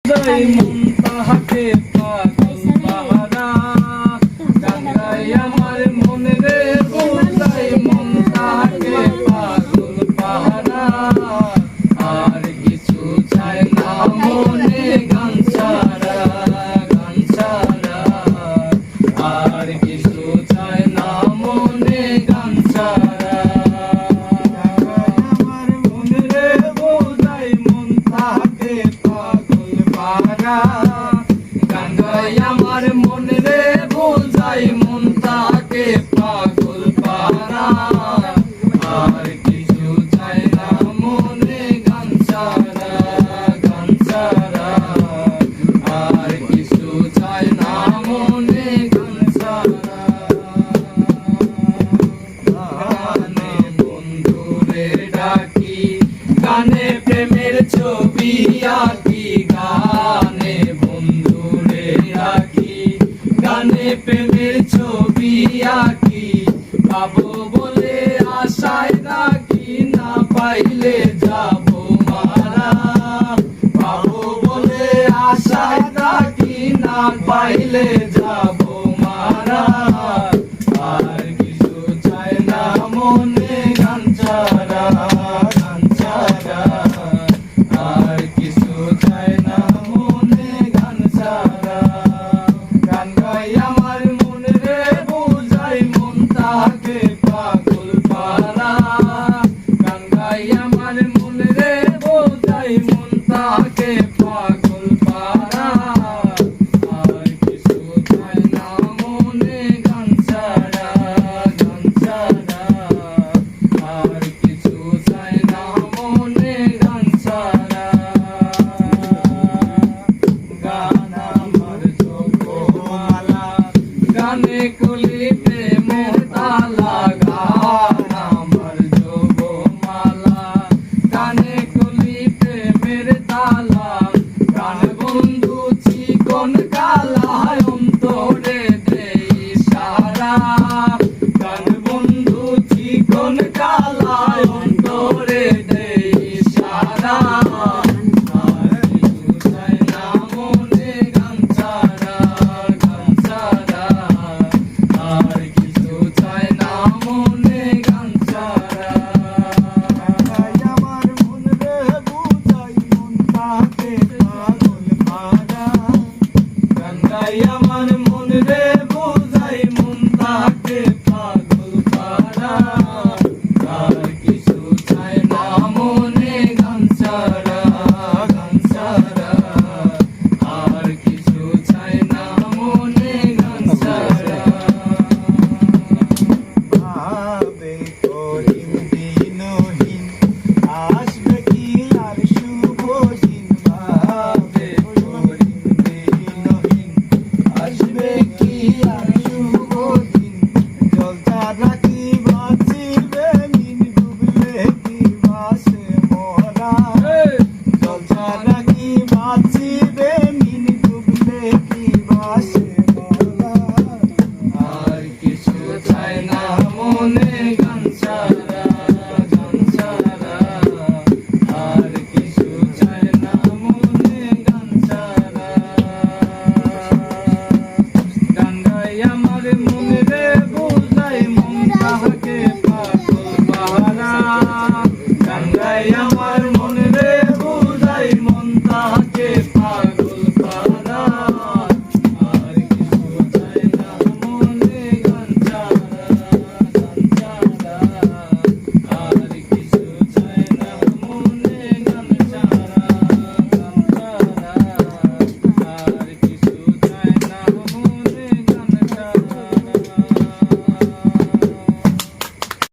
মন তাহাকে পাগল পাহারা গঙ্গাই আমার মন রে বোঝাই মন তাহাকে পাগল পাহারা আর কিছু চাই না মনে গান ছাড়া আর কিছু চাই না মনে গান ছাড়া আমার মন রে বোঝাই মন তাহাকে পাগল পাহারা গঙ্গাই আমার মন রে বোঝাই মন তাহাকে পাগল পাহারা আর কিছু চাই না মনে গান ছাড়া আর কিছু চাই না মনে গান ছাড়া গানে বন্ধুরে ডাকি গানে প্রেমের ছবি আঁকি গানে বন্ধুরে ডাকি গানে প্রেমের ছবি আঁকি পাবো বলে আশায় রাখি না পাইলে যাবো মারা পাবো বলে আশায় রাখি না পাইলে যাবো মারা আর কিছু চাই না মনে গান ছাড়া আর কিছু চাই না মনে গান ছাড়া গান গাই আমার মন রে বোঝাই মন তাহাকে পাগল পাহারা গান গাই আমার মন রে বোঝাই মন তাহাকে পাগল পাহারা আর কিছু চাই না মনে গান ছাড়া আর কিছু চাই না মনে গান ছাড়া গান আমার যোগমালা গানে কলিতে মোতালা গান আমার যোগমালা গানে কলিতে মেরে তালা গান বন্ধু চিকন কালা অন্তরে দেই সারা গান বন্ধু চিকন কালা অন্তরে দেই সারা আর কিছু চাই না মনে গান ছাড়া আর কিছু চাই না মনে গান ছাড়া আমার মন রে বুঝাই মন তাহাকে পাগল পাহারা গঙ্গাই আমার মন রে